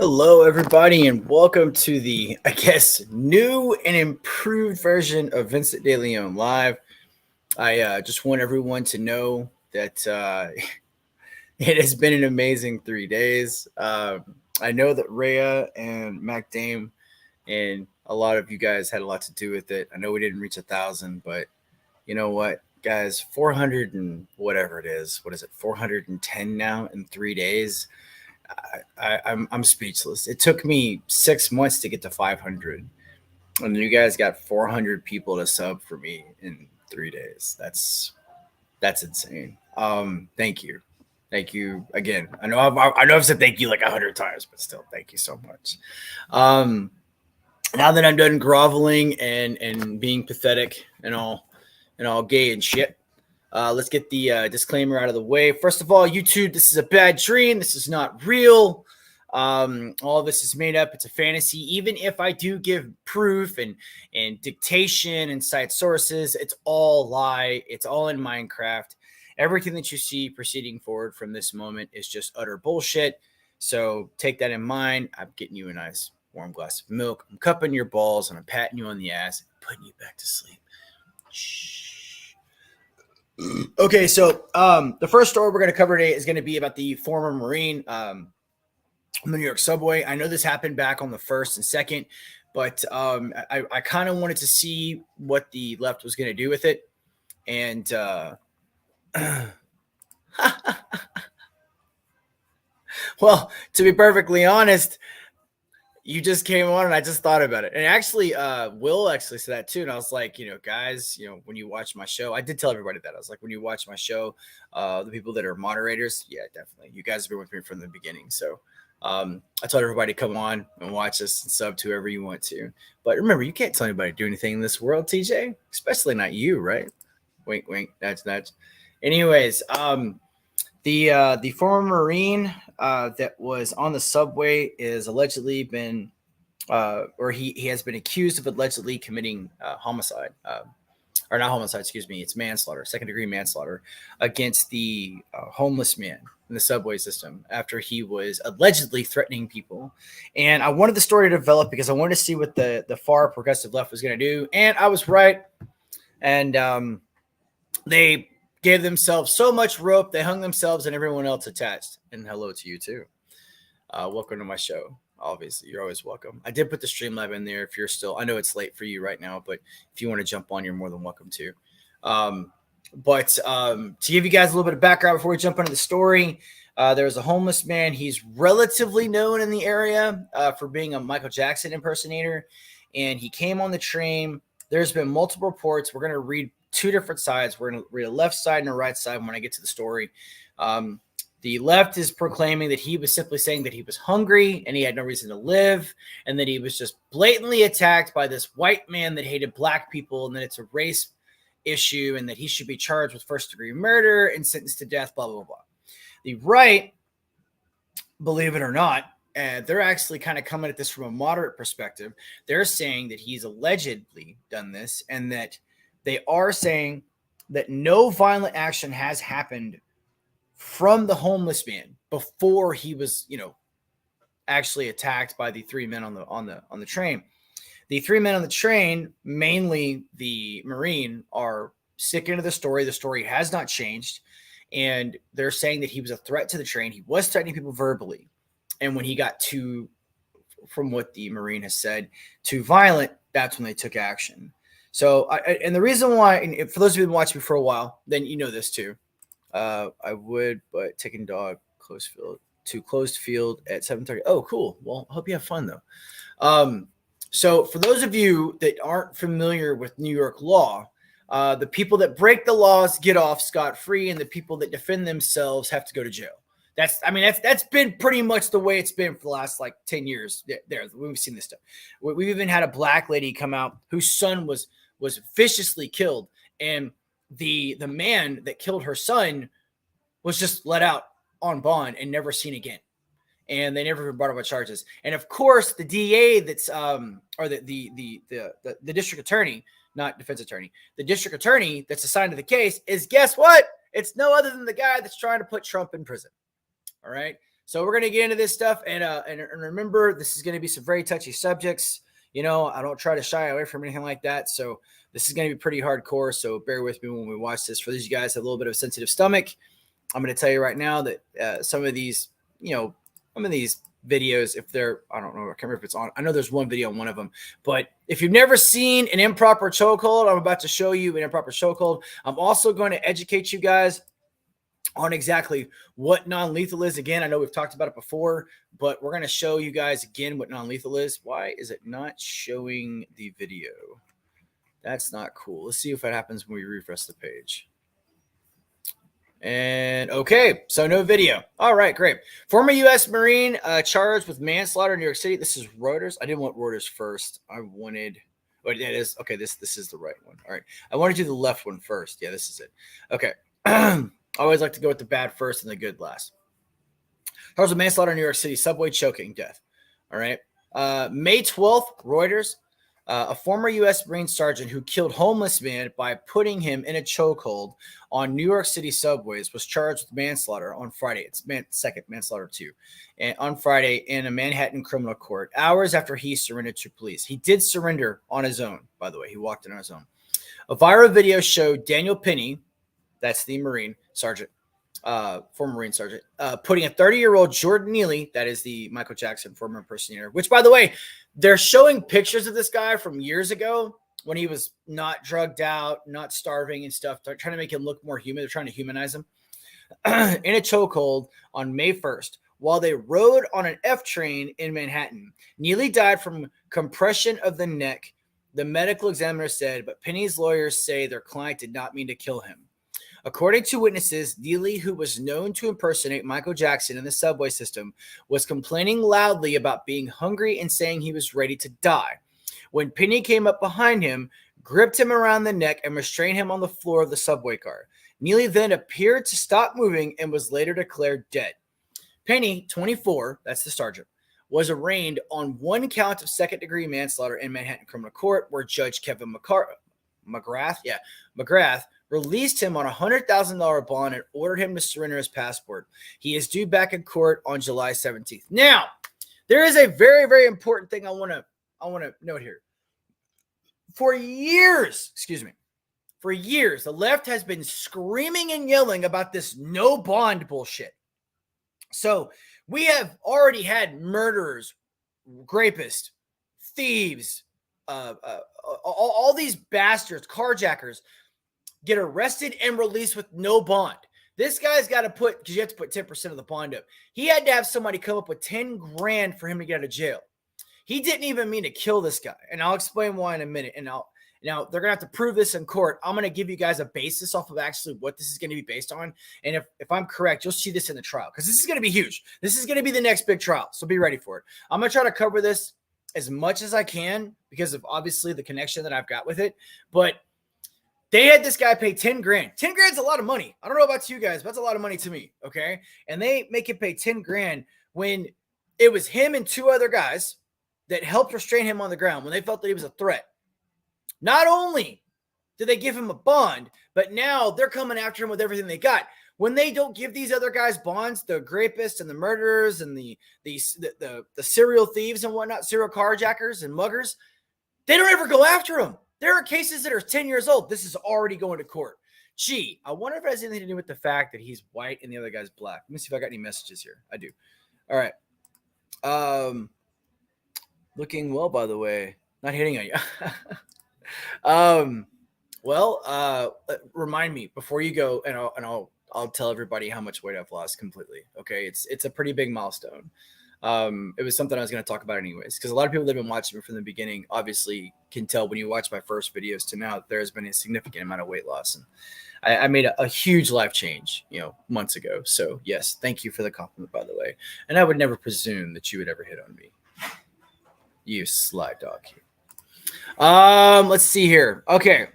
Hello, everybody, and welcome to the, new and improved version of Vincent De Leon Live. I just want everyone to know that it has been an amazing 3 days. I know that Rhea and Mac Dame and a lot of you guys had a lot to do with it. I know we didn't reach 1,000, but you know what, guys, 400 and whatever it is. What is it? 410 now in 3 days. I'm speechless. It took me 6 months to get to 500, and you guys got 400 people to sub for me in 3 days. That's insane. Thank you again. I know I've said thank you like 100 times, but still, thank you so much. Um, Now that I'm done groveling and being pathetic and all gay and shit, let's get the disclaimer out of the way. First of all, YouTube, this is a bad dream. This is not real. All of this is made up. It's a fantasy. Even if I do give proof and dictation and cite sources, it's all lie. It's all in Minecraft. Everything that you see proceeding forward from this moment is just utter bullshit. So take that in mind. I'm getting you a nice warm glass of milk. I'm cupping your balls and I'm patting you on the ass and putting you back to sleep. Shh. Okay, so the first story we're going to cover today is going to be about the former Marine on the New York subway. I know this happened back on the 1st and 2nd, but I kind of wanted to see what the left was going to do with it. And well, to be perfectly honest, you just came on and I just thought about it. And actually, Will actually said that too. And I was like, guys, when you watch my show, I did tell everybody that. I was like, when you watch my show, the people that are moderators, yeah, definitely. You guys have been with me from the beginning. So I told everybody to come on and watch us and sub to whoever you want to. But remember, you can't tell anybody to do anything in this world, TJ, especially not you, right? Wink, wink, nudge, nudge. Anyways, the former Marine that was on the subway is allegedly been, or he has been accused of allegedly committing homicide, or not homicide, excuse me, it's manslaughter, second-degree manslaughter against the homeless man in the subway system after he was allegedly threatening people. And I wanted the story to develop because I wanted to see what the far progressive left was going to do, and I was right. And they gave themselves so much rope, they hung themselves and everyone else attached. And hello to you too. Welcome to my show. Obviously, you're always welcome. I did put the Streamlab in there if you're still, I know it's late for you right now, but if you want to jump on, you're more than welcome to. But to give you guys a little bit of background before we jump into the story, there was a homeless man. He's relatively known in the area for being a Michael Jackson impersonator. And he came on the train. There's been multiple reports. We're going to read two different sides. We're going to read a left side and a right side when I get to the story. The left is proclaiming that he was simply saying that he was hungry and he had no reason to live, and that he was just blatantly attacked by this white man that hated black people, and that it's a race issue and that he should be charged with first-degree murder and sentenced to death, blah, blah, blah. The right, believe it or not, they're actually kind of coming at this from a moderate perspective. They're saying that he's allegedly done this, and that they are saying that no violent action has happened from the homeless man before he was, actually attacked by the three men on the train. The three men on the train, mainly the Marine, are sticking to the story. The story has not changed, and they're saying that he was a threat to the train. He was threatening people verbally, and when he got too, from what the Marine has said, too violent, that's when they took action. So, and the reason why, and for those of you who've been watching me for a while, then you know this too. I would, but taking dog closed field at 7:30. Oh, cool. Well, I hope you have fun though. So for those of you that aren't familiar with New York law, the people that break the laws get off scot-free, and the people that defend themselves have to go to jail. That's been pretty much the way it's been for the last 10 years. There, we've seen this stuff. We've even had a black lady come out whose son was viciously killed, and the man that killed her son was just let out on bond and never seen again. And they never brought up charges. And of course, the DA that's or the district attorney, not defense attorney, the district attorney that's assigned to the case is, guess what? It's no other than the guy that's trying to put Trump in prison. All right. So we're going to get into this stuff. And remember, this is going to be some very touchy subjects. I don't try to shy away from anything like that. So this is going to be pretty hardcore. So bear with me when we watch this. For those of you guys that have a little bit of a sensitive stomach, I'm going to tell you right now that some of these, some of these videos, if they're, I don't know, I can't remember if it's on. I know there's one video on one of them, but if you've never seen an improper chokehold, I'm about to show you an improper chokehold. I'm also going to educate you guys on exactly what non-lethal is. Again, I know we've talked about it before, but we're going to show you guys again what non-lethal is. Why is it not showing the video? That's not cool. Let's see if that happens when we refresh the page. And okay, so no video. All right, great. Former U.S. Marine charged with manslaughter in New York City. This is Reuters. I didn't want Reuters first. I wanted, oh, it is. Okay, this is the right one. All right. I want to do the left one first. Yeah, this is it. Okay. I always like to go with the bad first and the good last. Charged with manslaughter in New York City, subway choking death. All right. May 12th, Reuters. A former U.S. Marine sergeant who killed homeless man by putting him in a chokehold on New York City subways was charged with manslaughter on Friday. It's second manslaughter too, and on Friday in a Manhattan criminal court, hours after he surrendered to police. He did surrender on his own, by the way. He walked in on his own. A viral video showed Daniel Penny, that's the Marine sergeant, former Marine sergeant, putting a 30-year-old Jordan Neely, that is the Michael Jackson former impersonator, which, by the way, they're showing pictures of this guy from years ago when he was not drugged out, not starving and stuff. They're trying to make him look more human. They're trying to humanize him. In a chokehold on May 1st while they rode on an F train in Manhattan. Neely died from compression of the neck, the medical examiner said, but Penny's lawyers say their client did not mean to kill him. According to witnesses, Neely, who was known to impersonate Michael Jackson in the subway system, was complaining loudly about being hungry and saying he was ready to die. When Penny came up behind him, gripped him around the neck, and restrained him on the floor of the subway car. Neely then appeared to stop moving and was later declared dead. Penny, 24, that's the sergeant, was arraigned on one count of second-degree manslaughter in Manhattan criminal court, where Judge Kevin McGrath released him on a $100,000 bond and ordered him to surrender his passport. He is due back in court on July 17th. Now, there is a very, very important thing I want to note here. For years, the left has been screaming and yelling about this no bond bullshit. So we have already had murderers, rapists, thieves, all these bastards, carjackers, get arrested and released with no bond. This guy's got to put, because you have to put 10% of the bond up. He had to have somebody come up with 10 grand for him to get out of jail. He didn't even mean to kill this guy. And I'll explain why in a minute. And now they're going to have to prove this in court. I'm going to give you guys a basis off of actually what this is going to be based on. And if I'm correct, you'll see this in the trial, because this is going to be huge. This is going to be the next big trial. So be ready for it. I'm going to try to cover this as much as I can because of obviously the connection that I've got with it. But they had this guy pay 10 grand. 10 grand's a lot of money. I don't know about you guys, but that's a lot of money to me. Okay. And they make him pay 10 grand when it was him and two other guys that helped restrain him on the ground when they felt that he was a threat. Not only did they give him a bond, but now they're coming after him with everything they got. When they don't give these other guys bonds, the rapists and the murderers and the serial thieves and whatnot, serial carjackers and muggers, they don't ever go after them. There are cases that are 10 years old. This is already going to court. Gee, I wonder if it has anything to do with the fact that he's white and the other guy's black. Let me see if I got any messages here. I do. All right. Looking well, by the way. Not hitting on you. Remind me before you go, and I'll tell everybody how much weight I've lost completely. Okay, it's a pretty big milestone. It was something I was going to talk about anyways, because a lot of people that have been watching me from the beginning obviously can tell when you watch my first videos to now, there has been a significant amount of weight loss. And I made a huge life change, months ago. So yes, thank you for the compliment, by the way. And I would never presume that you would ever hit on me. You sly dog. Let's see here. Okay.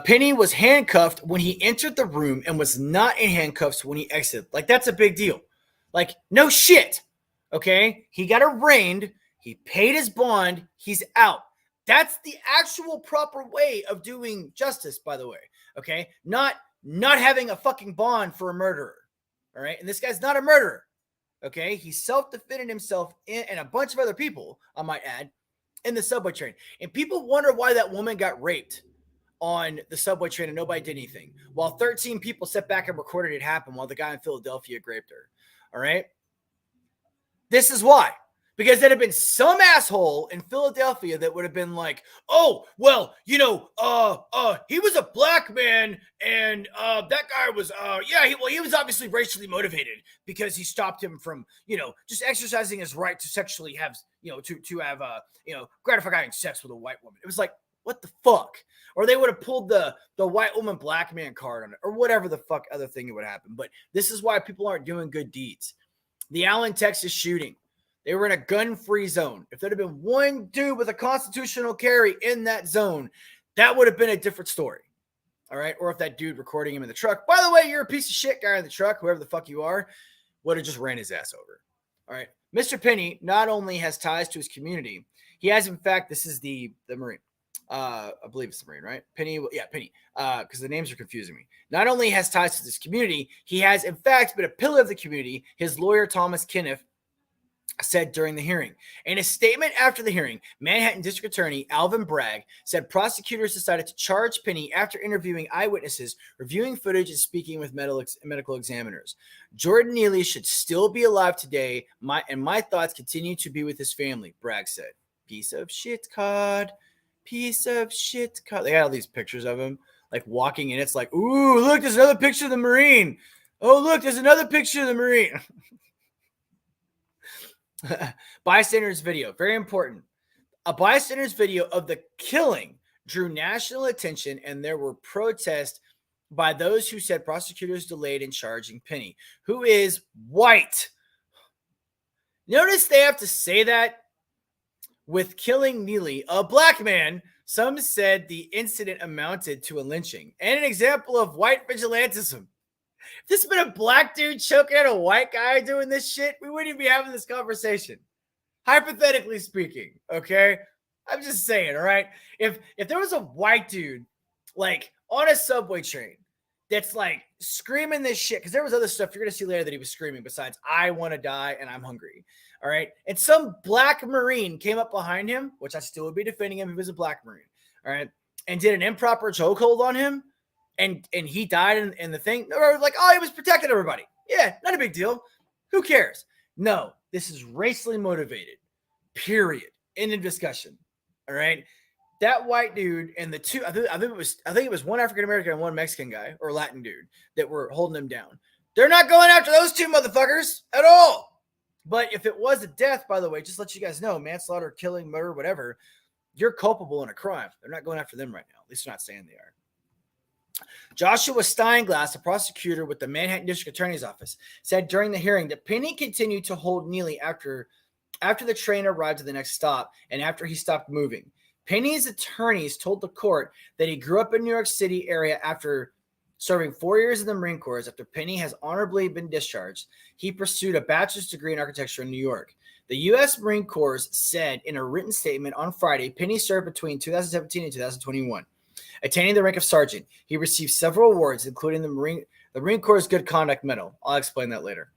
Penny was handcuffed when he entered the room and was not in handcuffs when he exited. Like, that's a big deal. Like, no shit. Okay. He got arraigned. He paid his bond. He's out. That's the actual proper way of doing justice, by the way. Okay. Not having a fucking bond for a murderer. All right. And this guy's not a murderer. Okay. He self-defended himself and a bunch of other people, I might add, in the subway train. And people wonder why that woman got raped on the subway train and nobody did anything, while 13 people sat back and recorded it happen while the guy in Philadelphia raped her. All right. This is why. Because there'd have been some asshole in Philadelphia that would have been like, oh, well, he was a black man, and that guy was, he was obviously racially motivated because he stopped him from, just exercising his right to sexually have, to have, gratifying sex with a white woman. It was like, what the fuck? Or they would have pulled the white woman black man card on it, or whatever the fuck other thing it would happen. But this is why people aren't doing good deeds. The Allen, Texas shooting. They were in a gun-free zone. If there'd have been one dude with a constitutional carry in that zone, that would have been a different story. All right? Or if that dude recording him in the truck, by the way, you're a piece of shit guy in the truck, whoever the fuck you are, would have just ran his ass over. All right? Mr. Penny not only has ties to his community, he has, in fact, this is the Marine. I believe it's the Marine, right? Penny. Because the names are confusing me. Not only has ties to this community, he has, in fact, been a pillar of the community. His lawyer, Thomas Kenneth, said during the hearing. In a statement after the hearing, Manhattan District Attorney Alvin Bragg said prosecutors decided to charge Penny after interviewing eyewitnesses, reviewing footage, and speaking with medical examiners. Jordan Neely should still be alive today, my thoughts continue to be with his family, Bragg said. Piece of shit, Cod. Piece of shit, Cod. They got all these pictures of him, like walking in. It's like, ooh, look, there's another picture of the Marine. Oh, look, there's another picture of the Marine. Bystanders video, very important. A bystander's video of the killing drew national attention, and there were protests by those who said prosecutors delayed in charging Penny, who is white. Notice they have to say that with killing Neely, a black man. Some said the incident amounted to a lynching and an example of white vigilantism. If this had been a black dude choking out a white guy doing this shit, we wouldn't even be having this conversation. Hypothetically speaking, okay? I'm just saying, all right? If there was a white dude, like, on a subway train that's, like, screaming this shit, because there was other stuff you're going to see later that he was screaming besides, I want to die and I'm hungry, all right? And some black Marine came up behind him, which I still would be defending him if he was a black Marine, all right? And did an improper chokehold on him, and he died in the thing. Or like, oh, he was protecting everybody. Yeah, not a big deal. Who cares? No, this is racially motivated. Period. End of discussion. All right. That white dude and the two, I think it was one African American and one Mexican guy or Latin dude that were holding him down. They're not going after those two motherfuckers at all. But if it was a death, by the way, just let you guys know, manslaughter, killing, murder, whatever, you're culpable in a crime. They're not going after them right now. At least they're not saying they are. Joshua Steinglass, a prosecutor with the Manhattan District Attorney's Office, said during the hearing that Penny continued to hold Neely after the train arrived at the next stop and after he stopped moving. Penny's attorneys told the court that he grew up in New York City area after serving 4 years in the Marine Corps. After Penny has honorably been discharged, he pursued a bachelor's degree in architecture in New York. The U.S. Marine Corps said in a written statement on Friday, Penny served between 2017 and 2021. Attaining the rank of sergeant, he received several awards, including the Marine Corps' Good Conduct Medal. I'll explain that later.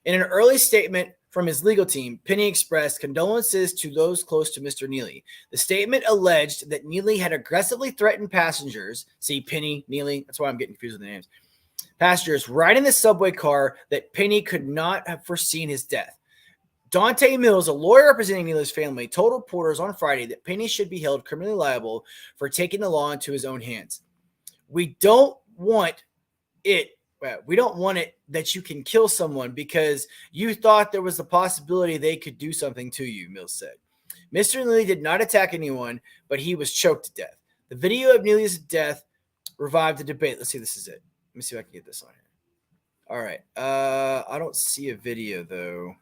In an early statement from his legal team, Penny expressed condolences to those close to Mr. Neely. The statement alleged that Neely had aggressively threatened passengers, see Penny, Neely, that's why I'm getting confused with the names, passengers riding the subway car, that Penny could not have foreseen his death. Dante Mills, a lawyer representing Neely's family, told reporters on Friday that Penny should be held criminally liable for taking the law into his own hands. We don't want it that you can kill someone because you thought there was a possibility they could do something to you, Mills said. Mr. Neely did not attack anyone, but he was choked to death. The video of Neely's death revived the debate. Let's see, this is it. Let me see if I can get this on here. All right. I don't see a video, though.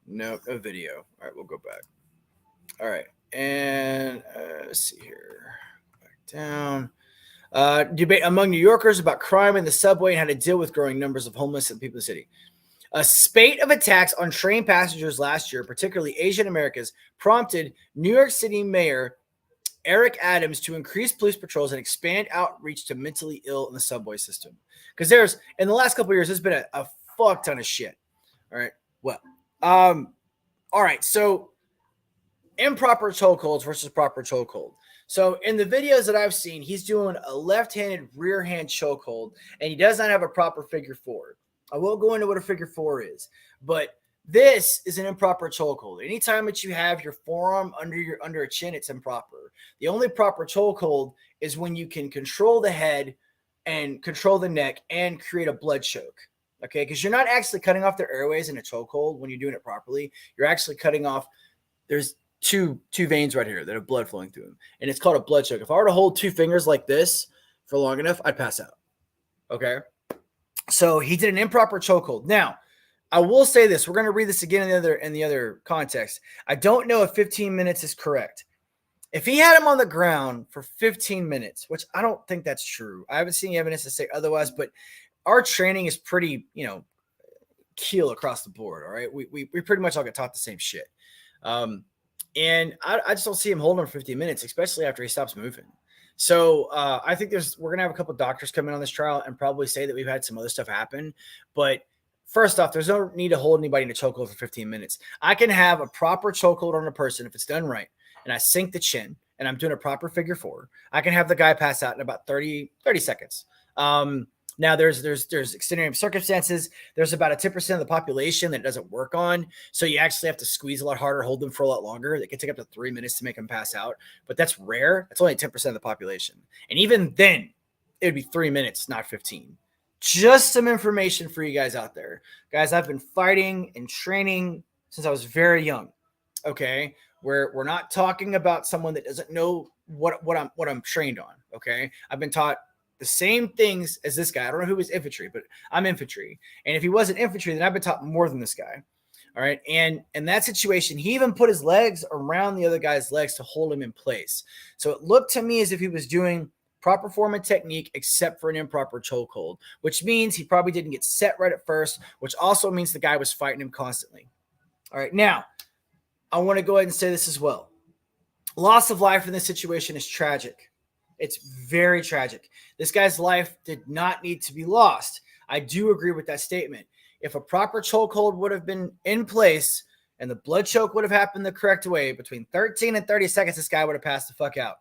No video. All right, we'll go back. All right, and let's see here. Back down. Debate among New Yorkers about crime in the subway and how to deal with growing numbers of homeless people in the city. A spate of attacks on train passengers last year, particularly Asian Americans, prompted New York City Mayor Eric Adams to increase police patrols and expand outreach to mentally ill in the subway system. Because there's, in the last couple of years, there's been a fuck ton of shit. All right. Well, all right. So improper chokeholds versus proper chokehold. So in the videos that I've seen, he's doing a left-handed rear hand chokehold, and he does not have a proper figure four. I won't go into what a figure four is, but this is an improper chokehold. Anytime that you have your forearm under a chin, it's improper. The only proper chokehold is when you can control the head and control the neck and create a blood choke. Okay, because you're not actually cutting off their airways in a chokehold when you're doing it properly. You're actually cutting off. There's two veins right here that have blood flowing through them, and it's called a blood choke. If I were to hold two fingers like this for long enough, I'd pass out. Okay, so he did an improper chokehold. Now, I will say this: we're going to read this again in the other context. I don't know if 15 minutes is correct. If he had him on the ground for 15 minutes, which I don't think that's true. I haven't seen evidence to say otherwise, but our training is pretty, keel across the board. All right, we pretty much all get taught the same shit. And I just don't see him holding him for 15 minutes, especially after he stops moving. So I think we're going to have a couple of doctors come in on this trial and probably say that we've had some other stuff happen. But first off, there's no need to hold anybody in a chokehold for 15 minutes. I can have a proper chokehold on a person if it's done right, and I sink the chin, and I'm doing a proper figure four. I can have the guy pass out in about 30 seconds. Now there's extenuating circumstances. There's about a 10% of the population that it doesn't work on. So you actually have to squeeze a lot harder, hold them for a lot longer. It can take up to 3 minutes to make them pass out, but that's rare. That's only 10% of the population. And even then it would be 3 minutes, not 15. Just some information for you guys out there. Guys, I've been fighting and training since I was very young. Okay. We're not talking about someone that doesn't know what I'm trained on. Okay. I've been taught the same things as this guy. I don't know who was infantry, but I'm infantry. And if he wasn't infantry, then I've been taught more than this guy. All right. And in that situation, he even put his legs around the other guy's legs to hold him in place. So it looked to me as if he was doing proper form and technique, except for an improper chokehold, which means he probably didn't get set right at first, which also means the guy was fighting him constantly. All right. Now, I want to go ahead and say this as well. Loss of life in this situation is tragic. It's very tragic. This guy's life did not need to be lost. I do agree with that statement. If a proper chokehold would have been in place and the blood choke would have happened the correct way, between 13 and 30 seconds, this guy would have passed the fuck out.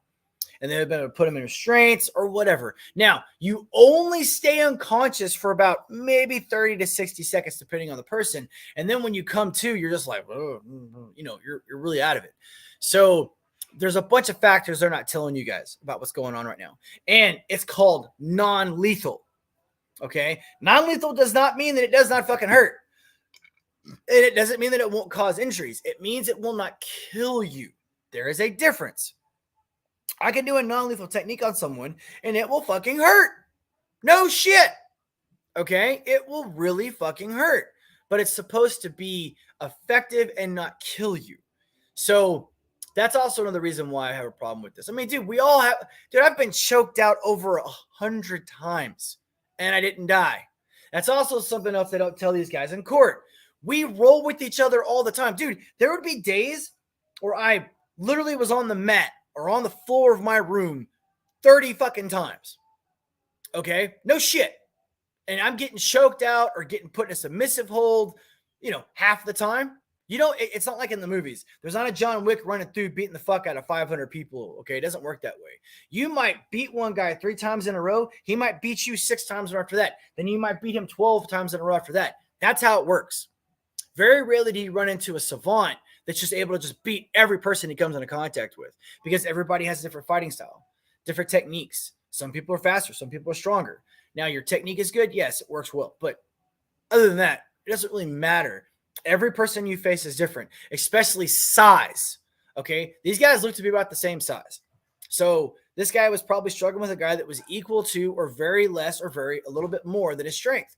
And they would have been able to put him in restraints or whatever. Now, you only stay unconscious for about maybe 30 to 60 seconds, depending on the person. And then when you come to, you're just like, you're really out of it. So there's a bunch of factors they're not telling you guys about what's going on right now. And it's called non-lethal. Okay? Non-lethal does not mean that it does not fucking hurt. And it doesn't mean that it won't cause injuries. It means it will not kill you. There is a difference. I can do a non-lethal technique on someone and it will fucking hurt. No shit. Okay? It will really fucking hurt. But it's supposed to be effective and not kill you. So that's also another reason why I have a problem with this. I mean, dude, I've been choked out over 100 times and I didn't die. That's also something else they don't tell these guys in court. We roll with each other all the time. Dude, there would be days where I literally was on the mat or on the floor of my room 30 fucking times. Okay? No shit. And I'm getting choked out or getting put in a submissive hold, half the time. It's not like in the movies. There's not a John Wick running through beating the fuck out of 500 people. Okay, it doesn't work that way. You might beat one guy 3 times in a row. He might beat you 6 times after that. Then you might beat him 12 times in a row after that. That's how it works. Very rarely do you run into a savant that's just able to just beat every person he comes into contact with, because everybody has a different fighting style, different techniques. Some people are faster. Some people are stronger. Now, your technique is good. Yes, it works well. But other than that, it doesn't really matter. Every person you face is different, especially size. Okay. These guys look to be about the same size. So this guy was probably struggling with a guy that was equal to or very less or a little bit more than his strength.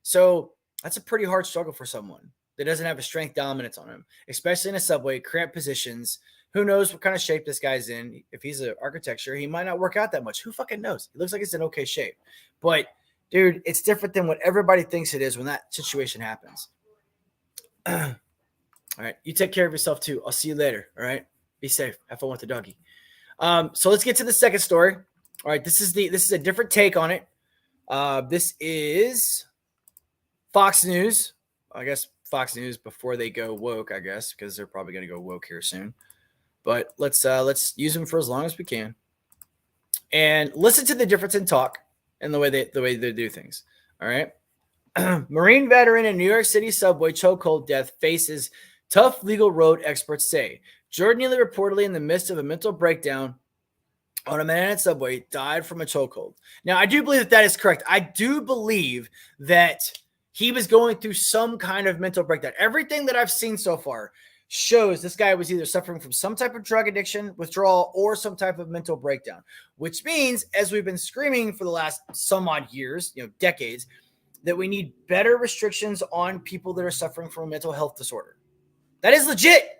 So that's a pretty hard struggle for someone that doesn't have a strength dominance on him, especially in a subway, cramped positions. Who knows what kind of shape this guy's in? If he's an architecture, he might not work out that much. Who fucking knows? He looks like he's in okay shape. But, dude, it's different than what everybody thinks it is when that situation happens. All right. You take care of yourself too. I'll see you later. All right. Be safe. Have fun with the doggy. So let's get to the second story. All right, this is a different take on it. This is Fox News. I guess Fox News before they go woke, I guess, because they're probably going to go woke here soon. But let's use them for as long as we can, and listen to the difference in talk and the way they do things. All right. Marine veteran in New York City subway chokehold death faces tough legal road, experts say. Jordan Neely, reportedly in the midst of a mental breakdown on a Manhattan subway, died from a chokehold. Now, I do believe that is correct. I do believe that he was going through some kind of mental breakdown. Everything that I've seen so far shows this guy was either suffering from some type of drug addiction, withdrawal, or some type of mental breakdown, which means, as we've been screaming for the last some odd years, decades, that we need better restrictions on people that are suffering from a mental health disorder. That is legit.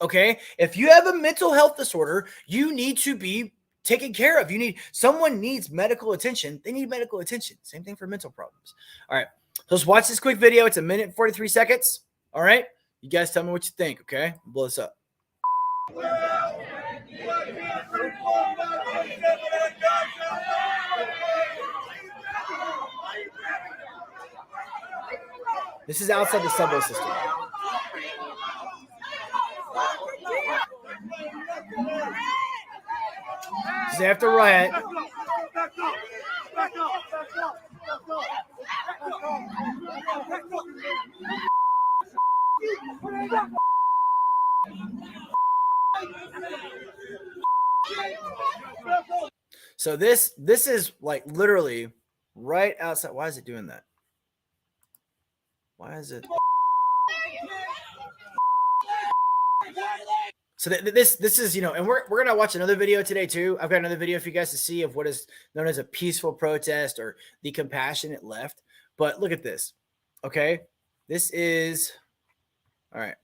Okay. If you have a mental health disorder, you need to be taken care of. Someone needs medical attention. They need medical attention. Same thing for mental problems. All right. So let's watch this quick video. It's 1 minute and 43 seconds. All right. You guys tell me what you think. Okay. I'll blow this up. This is outside the subway system. They have to riot. So this is like literally right outside. Why is it doing that? Why is it? So this is, and we're going to watch another video today too. I've got another video for you guys to see of what is known as a peaceful protest or the compassionate left. But look at this. Okay. This is, all right.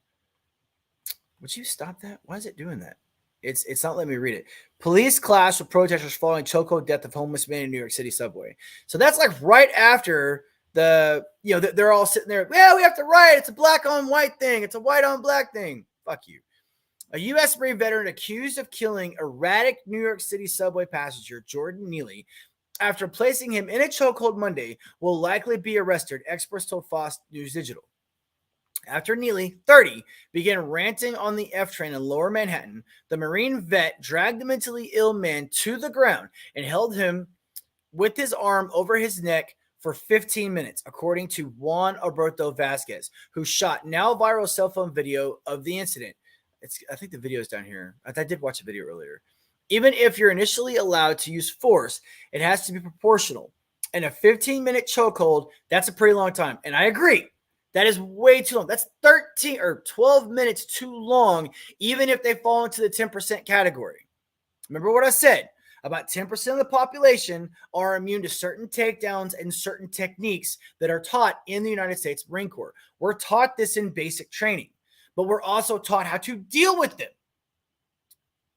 Would you stop that? Why is it doing that? It's not letting me read it. Police clash with protesters following chokehold death of homeless man in New York City subway. So that's like right after they're all sitting there. Yeah, we have to riot. It's a black on white thing. It's a white on black thing. Fuck you. A U.S. Marine veteran accused of killing erratic New York City subway passenger Jordan Neely after placing him in a chokehold Monday will likely be arrested, experts told Fox News Digital. After Neely, 30, began ranting on the F train in Lower Manhattan, the Marine vet dragged the mentally ill man to the ground and held him with his arm over his neck for 15 minutes, according to Juan Alberto Vasquez, who shot now viral cell phone video of the incident. I think the video is down here. I did watch a video earlier. Even if you're initially allowed to use force, it has to be proportional. And a 15-minute chokehold, that's a pretty long time. And I agree. That is way too long. That's 13 or 12 minutes too long, even if they fall into the 10% category. Remember what I said? About 10% of the population are immune to certain takedowns and certain techniques that are taught in the United States Marine Corps. We're taught this in basic training, but we're also taught how to deal with them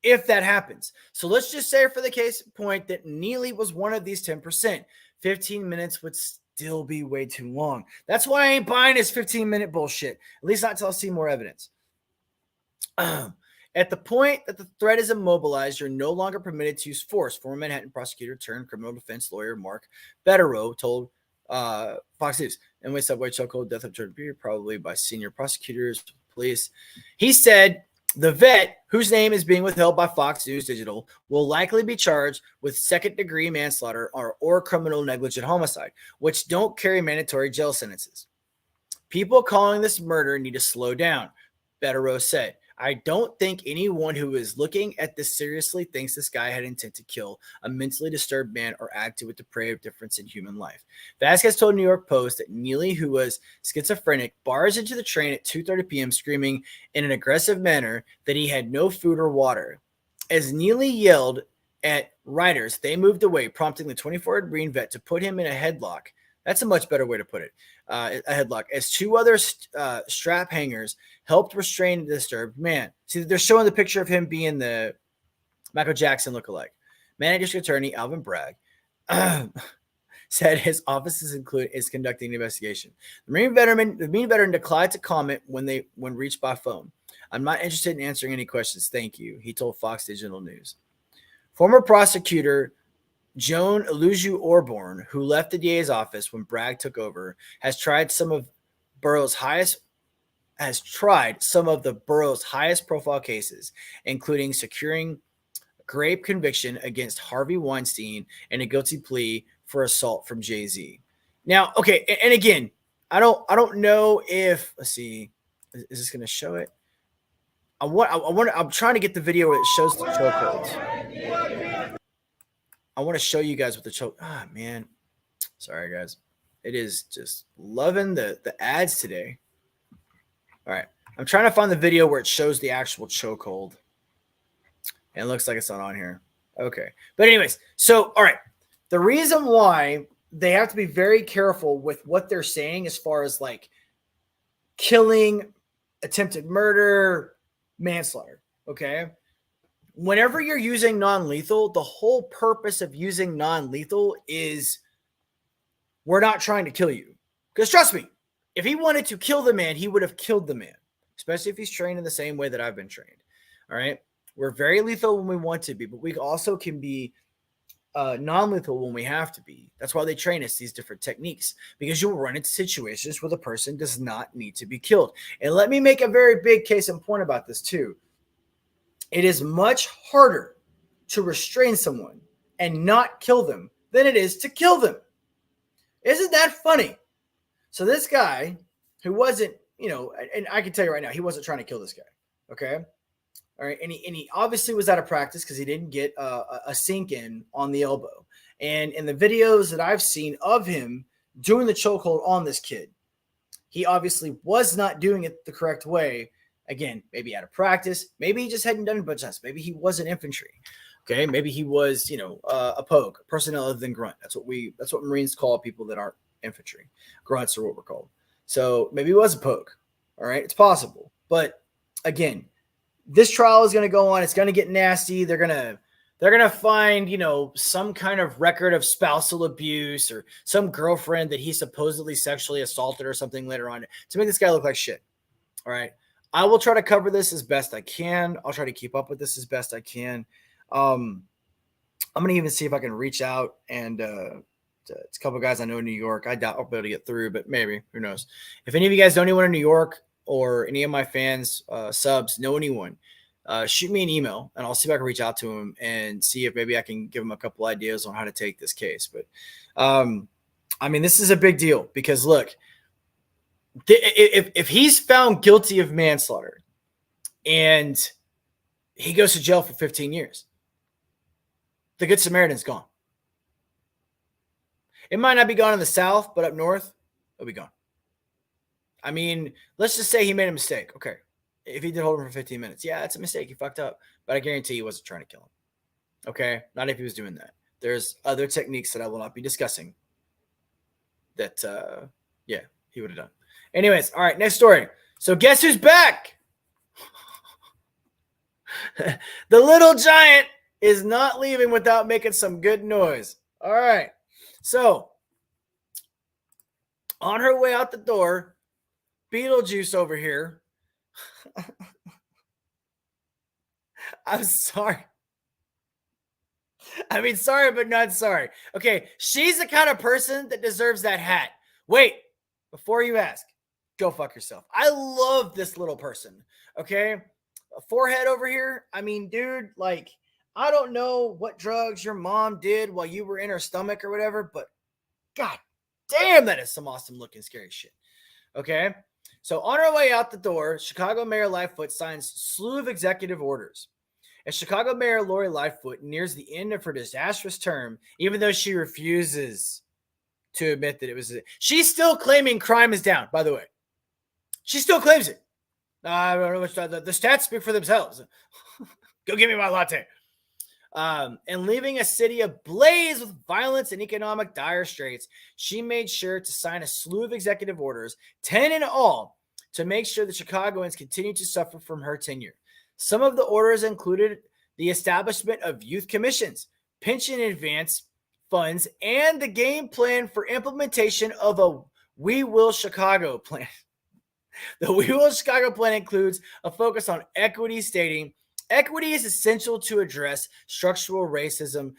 if that happens. So let's just say for the case point that Neely was one of these 10%. 15 minutes would still be way too long. That's why I ain't buying his 15-minute bullshit, at least not until I see more evidence. At the point that the threat is immobilized, you're no longer permitted to use force, former Manhattan prosecutor turned criminal defense lawyer Mark Betterow told Fox News. And with subway chokehold death of Jordan Peter, probably by senior prosecutors, police. He said the vet, whose name is being withheld by Fox News Digital, will likely be charged with second-degree manslaughter or criminal negligent homicide, which don't carry mandatory jail sentences. People calling this murder need to slow down, Betterow said. I don't think anyone who is looking at this seriously thinks this guy had intent to kill a mentally disturbed man or acted with depraved difference in human life. Vasquez told New York Post that Neely, who was schizophrenic, barged into the train at 2:30 p.m. screaming in an aggressive manner that he had no food or water. As Neely yelled at riders, they moved away, prompting the 24-year-old Marine vet to put him in a headlock. That's a much better way to put it. A headlock. As two other strap hangers helped restrain the disturbed man. See, they're showing the picture of him being the Michael Jackson lookalike. Manhattan District Attorney Alvin Bragg said his office is conducting an investigation. The Marine veteran declined to comment when reached by phone. I'm not interested in answering any questions. Thank you, he told Fox Digital News. Former prosecutor Joan Eluju-Orborn, who left the DA's office when Bragg took over, has tried some of the borough's highest profile cases, including securing grave conviction against Harvey Weinstein and a guilty plea for assault from Jay-Z. Now, okay, and again, I don't know if, let's see, is this going to show it? I'm trying to get the video where it shows the chokeholds. I want to show you guys what the choke. Ah, man, sorry guys, it is just loving the ads today. All right, I'm trying to find the video where it shows the actual chokehold, and it looks like it's not on here. Okay, but anyways, so all right, the reason why they have to be very careful with what they're saying as far as like killing, attempted murder, manslaughter. Okay. Whenever you're using non-lethal, the whole purpose of using non-lethal is we're not trying to kill you. Because trust me, if he wanted to kill the man, he would have killed the man, especially if he's trained in the same way that I've been trained. All right. We're very lethal when we want to be, but we also can be non-lethal when we have to be. That's why they train us these different techniques, because you'll run into situations where the person does not need to be killed. And let me make a very big case in point about this too. It is much harder to restrain someone and not kill them than it is to kill them. Isn't that funny? So this guy who wasn't, and I can tell you right now, he wasn't trying to kill this guy. Okay. All right. And he obviously was out of practice because he didn't get a sink in on the elbow. And in the videos that I've seen of him doing the chokehold on this kid, he obviously was not doing it the correct way. Again, maybe out of practice. Maybe he just hadn't done a bunch of tests. Maybe he wasn't infantry. Okay. Maybe he was, a pogue, a person other than grunt. That's what Marines call people that aren't infantry. Grunts are what we're called. So maybe he was a pogue. All right. It's possible. But again, this trial is going to go on. It's going to get nasty. They're going to find, some kind of record of spousal abuse or some girlfriend that he supposedly sexually assaulted or something later on to make this guy look like shit. All right. I will try to cover this as best I can. I'll try to keep up with this as best I can. I'm going to even see if I can reach out and it's a couple of guys I know in New York. I doubt I'll be able to get through, but maybe. Who knows? If any of you guys know anyone in New York or any of my fans, subs, know anyone, shoot me an email and I'll see if I can reach out to him and see if maybe I can give him a couple ideas on how to take this case. But, this is a big deal because look, if he's found guilty of manslaughter and he goes to jail for 15 years, the Good Samaritan's gone. It might not be gone in the South, but up north, it'll be gone. Let's just say he made a mistake. Okay. If he did hold him for 15 minutes, yeah, it's a mistake. He fucked up. But I guarantee he wasn't trying to kill him. Okay? Not if he was doing that. There's other techniques that I will not be discussing that, he would have done. Anyways, all right, next story. So guess who's back? The little giant is not leaving without making some good noise. All right. So on her way out the door, Beetlejuice over here. I'm sorry. Sorry, but not sorry. Okay, she's the kind of person that deserves that hat. Wait, before you ask, go fuck yourself. I love this little person. Okay, a forehead over here. Dude, I don't know what drugs your mom did while you were in her stomach or whatever, but god damn, that is some awesome looking scary shit. Okay. So on her way out the door, Chicago Mayor Lightfoot signs slew of executive orders. As Chicago Mayor Lori Lightfoot nears the end of her disastrous term, even though she refuses to admit that it was, she's still claiming crime is down, by the way. She still claims it. I don't know which, the stats speak for themselves. Go give me my latte. And leaving a city ablaze with violence and economic dire straits, she made sure to sign a slew of executive orders, 10 in all, to make sure the Chicagoans continue to suffer from her tenure. Some of the orders included the establishment of youth commissions, pension advance funds, and the game plan for implementation of a We Will Chicago plan. The We Will Chicago plan includes a focus on equity, stating Equity is essential to address structural racism,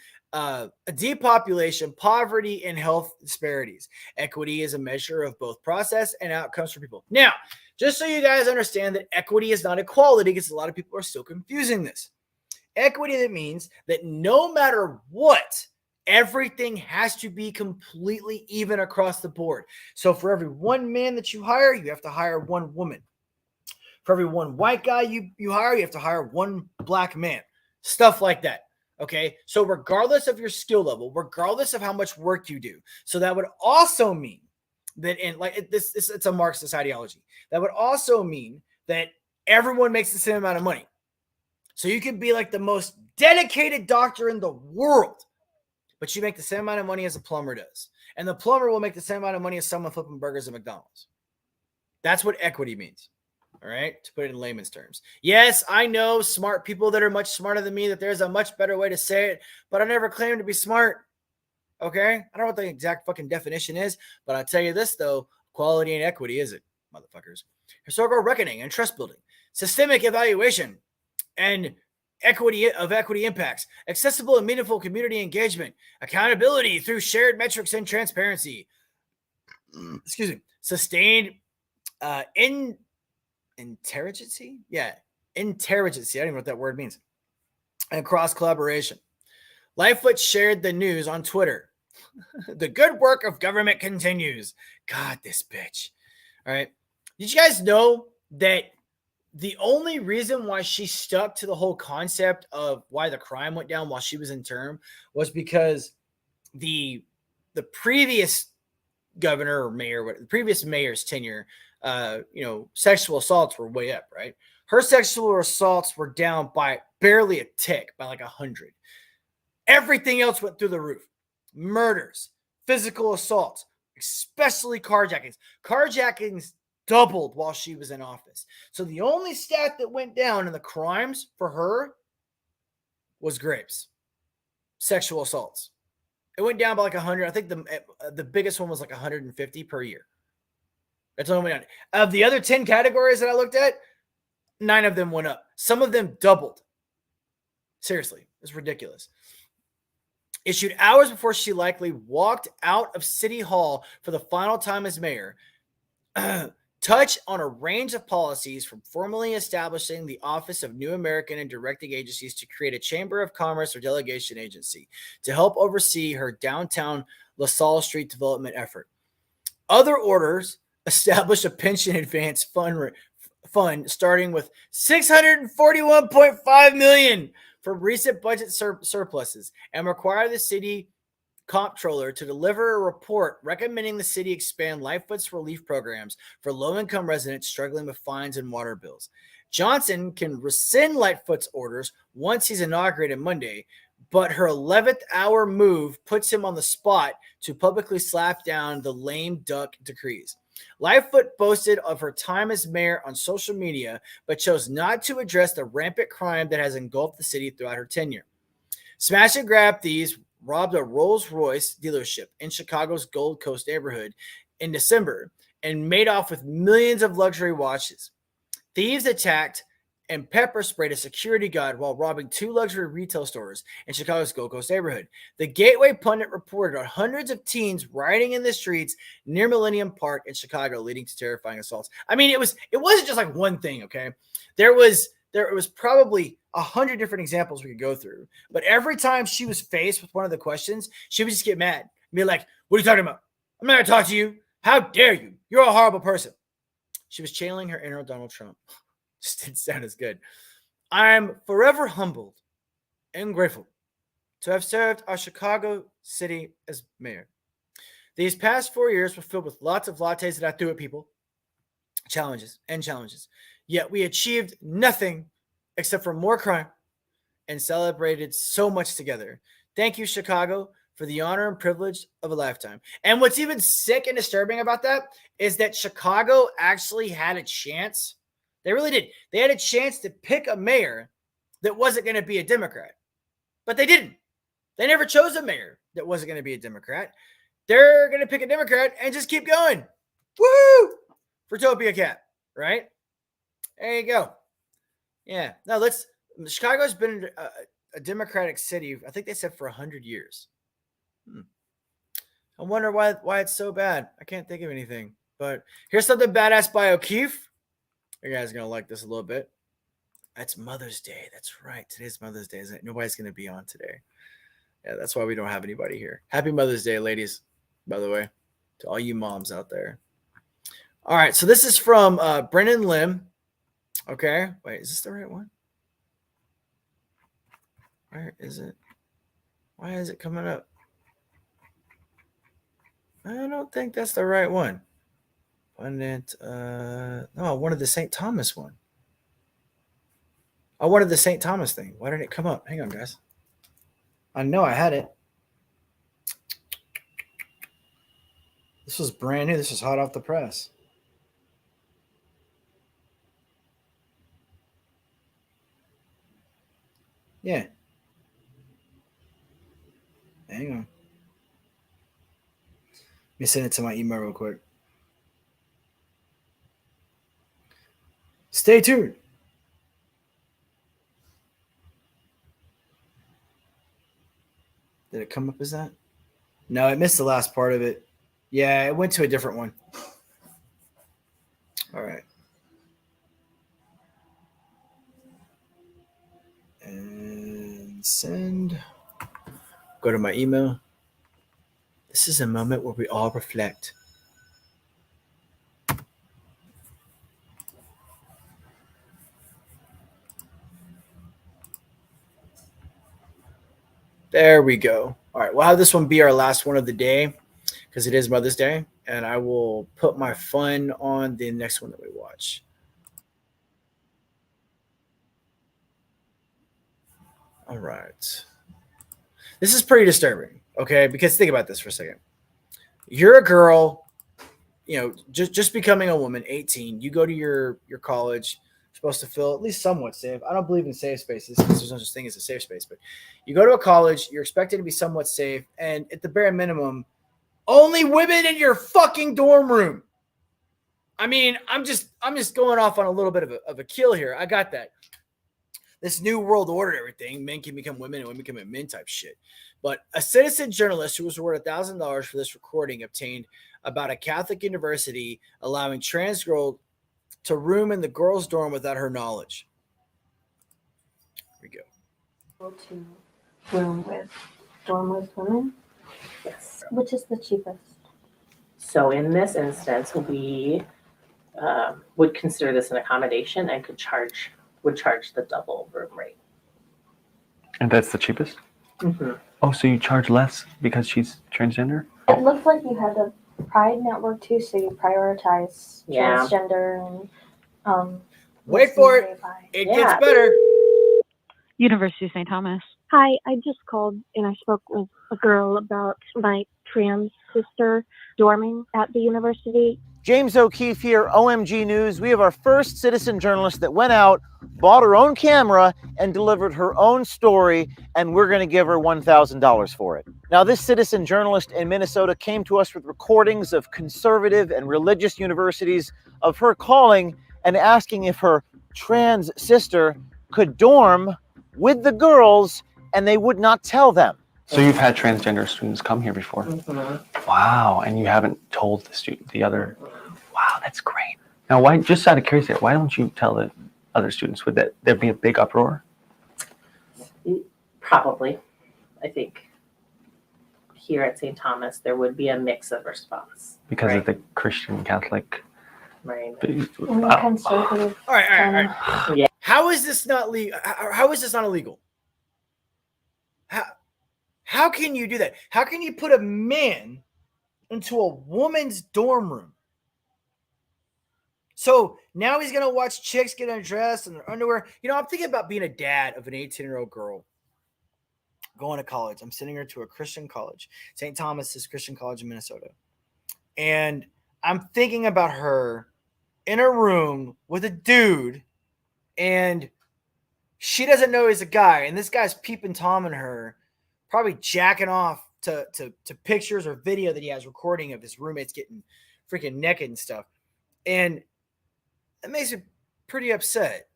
depopulation, poverty, and health disparities. Equity is a measure of both process and outcomes for people. Now, just so you guys understand that equity is not equality, because a lot of people are still confusing this. Equity, that means that no matter what, everything has to be completely even across the board. So for every one man that you hire, you have to hire one woman. For every one white guy you hire, you have to hire one black man. Stuff like that. Okay. So regardless of your skill level, regardless of how much work you do. So that would also mean that it's a Marxist ideology. That would also mean that everyone makes the same amount of money. So you can be like the most dedicated doctor in the world, but you make the same amount of money as a plumber does. And the plumber will make the same amount of money as someone flipping burgers at McDonald's. That's what equity means. All right, to put it in layman's terms. Yes, I know smart people that are much smarter than me that there's a much better way to say it, but I never claimed to be smart. Okay? I don't know what the exact fucking definition is, but I'll tell you this, though. Equality and equity is it, motherfuckers. Historical reckoning and trust building. Systemic evaluation and equity impacts. Accessible and meaningful community engagement. Accountability through shared metrics and transparency. Excuse me. Sustained intelligency? Yeah, intelligency. I don't even know what that word means. And cross collaboration. Lightfoot shared the news on Twitter. The good work of government continues. God, this bitch. All right. Did you guys know that the only reason why she stuck to the whole concept of why the crime went down while she was in term was because the previous governor or mayor, the previous mayor's tenure, sexual assaults were way up, right? Her sexual assaults were down by barely a tick, by like 100. Everything else went through the roof. Murders, physical assaults, especially carjackings. Carjackings doubled while she was in office. So the only stat that went down in the crimes for her was grapes, sexual assaults. It went down by like 100. I think the biggest one was like 150 per year. That's only went down. Of the other 10 categories that I looked at, 9 of them went up. Some of them doubled. Seriously, it's ridiculous. Issued hours before she likely walked out of City Hall for the final time as mayor, touch on a range of policies from formally establishing the Office of New American and directing agencies to create a Chamber of Commerce or delegation agency to help oversee her downtown LaSalle Street development effort. Other orders establish a pension advance fund starting with $641.5 million from recent budget surpluses and require the city comptroller to deliver a report recommending the city expand Lightfoot's relief programs for low-income residents struggling with fines and water bills. Johnson can rescind Lightfoot's orders once he's inaugurated Monday, but her 11th hour move puts him on the spot to publicly slap down the lame duck decrees. Lightfoot boasted of her time as mayor on social media, but chose not to address the rampant crime that has engulfed the city throughout her tenure. Smash and grab thieves robbed a Rolls-Royce dealership in Chicago's Gold Coast neighborhood in December and made off with millions of luxury watches. Thieves attacked and pepper sprayed a security guard while robbing 2 luxury retail stores in Chicago's Gold Coast neighborhood. The Gateway Pundit reported on hundreds of teens rioting in the streets near Millennium Park in Chicago, leading to terrifying assaults. I mean, it wasn't just like one thing, okay? There was probably 100 different examples we could go through. But every time she was faced with one of the questions, she would just get mad and be like, "What are you talking about? I'm not going to talk to you. How dare you? You're a horrible person." She was channeling her inner Donald Trump. Just didn't sound as good. "I'm forever humbled and grateful to have served our Chicago city as mayor. These past 4 years were filled with lots of lattes that I threw at people, challenges. Yet we achieved nothing except for more crime and celebrated so much together. Thank you, Chicago, for the honor and privilege of a lifetime." And what's even sick and disturbing about that is that Chicago actually had a chance. They really did. They had a chance to pick a mayor that wasn't going to be a Democrat, but they didn't. They never chose a mayor that wasn't going to be a Democrat. They're going to pick a Democrat and just keep going. Woo! Fertopia Cat, right? There you go. Yeah. Now let's Chicago's been a Democratic city, I think they said for 100 years. I wonder why it's so bad. I can't think of anything. But here's something badass by O'Keefe. You guys are going to like this a little bit. That's Mother's Day. That's right. Today's Mother's Day, isn't it? Nobody's going to be on today. Yeah, that's why we don't have anybody here. Happy Mother's Day, ladies, by the way, to all you moms out there. All right, so this is from Brennan Lim. Okay. Wait, is this the right one? Where is it? Why is it coming up? I don't think that's the right one. Pundit. No, I wanted the St. Thomas one. I wanted the St. Thomas thing. Why didn't it come up? Hang on, guys. I know I had it. This was brand new. This was hot off the press. Yeah. Hang on. Let me send it to my email real quick. Stay tuned. Did it come up as that? No, it missed the last part of it. Yeah, it went to a different one. All right. And send. Go to my email. This is a moment where we all reflect. There we go. All right, we'll have this one be our last one of the day because it is Mother's Day, and I will put my fun on the next one that we watch. All right. This is pretty disturbing, okay? Because think about this for a second. You're a girl, you know, just becoming a woman, 18. You go to your college, you're supposed to feel at least somewhat safe. I don't believe in safe spaces because there's no such thing as a safe space, but you go to a college, you're expected to be somewhat safe, and at the bare minimum, only women in your fucking dorm room. I mean, I'm just going off on a little bit of a kill here. I got that. This new world order, everything, men can become women and women become men type shit. But a citizen journalist who was awarded $1,000 for this recording obtained about a Catholic university allowing trans girls to room in the girls' dorm without her knowledge. Here we go. To room with women? Yes. Which is the cheapest? So in this instance, we would consider this an accommodation and would charge the double room rate. And that's the cheapest? Mm-hmm. Oh, so you charge less because she's transgender? It looked like you had a Pride network too, so you prioritize transgender and Wait for it. It gets better. University of St. Thomas. Hi, I just called and I spoke with a girl about my trans sister dorming at the university. James O'Keefe here, OMG News. We have our first citizen journalist that went out, bought her own camera, and delivered her own story, and we're going to give her $1,000 for it. Now, this citizen journalist in Minnesota came to us with recordings of conservative and religious universities of her calling and asking if her trans sister could dorm with the girls, and they would not tell them. So you've had transgender students come here before? Mm-hmm. Wow, and you haven't told the other. Wow, that's great. Now, why? Just out of curiosity, why don't you tell the other students? Would there be a big uproar? Probably. I think here at St. Thomas, there would be a mix of response. Because of the Christian Catholic. Right. Conservative. All right. Yeah. How is this not legal? How is this not illegal? How can you do that? How can you put a man into a woman's dorm room? So now he's going to watch chicks get undressed in their underwear. You know, I'm thinking about being a dad of an 18-year-old girl going to college. I'm sending her to a Christian college. St. Thomas is Christian college in Minnesota. And I'm thinking about her in a room with a dude, and she doesn't know he's a guy. And this guy's peeping Toming her, probably jacking off to pictures or video that he has recording of his roommates getting freaking naked and stuff. And it makes me pretty upset.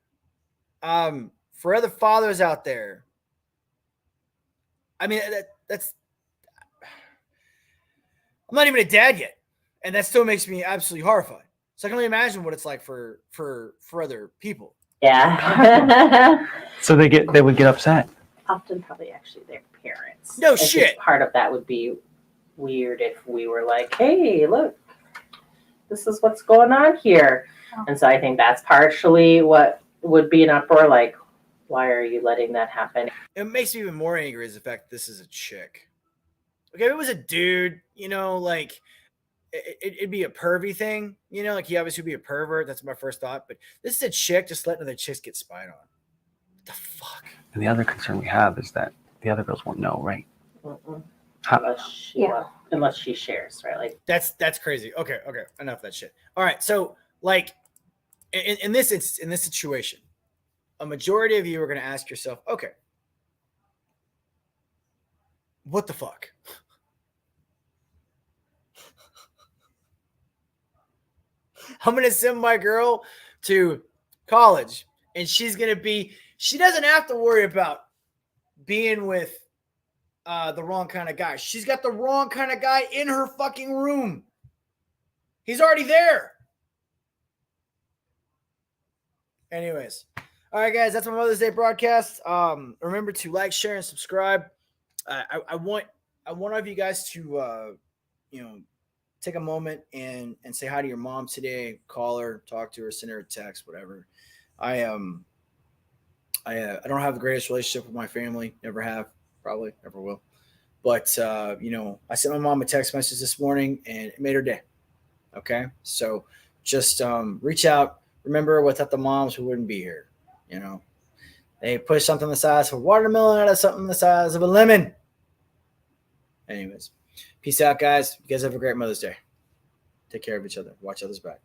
for other fathers out there, I mean, that's, I'm not even a dad yet, and that still makes me absolutely horrified. So I can only imagine what it's like for other people. Yeah. So they would get upset. Often probably actually their parents. No I think shit. Part of that would be weird if we were like, hey, look, this is what's going on here. Oh. And so I think that's partially what would be an uproar, like, why are you letting that happen? It makes me even more angry is the fact that this is a chick. Okay, if it was a dude, you know, like it'd be a pervy thing, you know, like he obviously would be a pervert. That's my first thought. But this is a chick just letting other chicks get spied on. What the fuck? And the other concern we have is that the other girls won't know, right? Mm-mm. How, Unless she shares, right? Like That's crazy. Okay, enough of that shit. All right, so like in this situation, a majority of you are going to ask yourself, okay, what the fuck? I'm going to send my girl to college, and she doesn't have to worry about being with the wrong kind of guy. She's got the wrong kind of guy in her fucking room. He's already there. Anyways. All right, guys, that's my Mother's Day broadcast. Remember to like, share, and subscribe. I want all of you guys to, take a moment and say hi to your mom today. Call her, talk to her, send her a text, whatever. I don't have the greatest relationship with my family. Never have, probably never will. But I sent my mom a text message this morning, and it made her day. Okay, so just reach out. Remember, without the moms, we wouldn't be here. You know, they push something the size of a watermelon out of something the size of a lemon. Anyways, peace out, guys. You guys have a great Mother's Day. Take care of each other. Watch others back.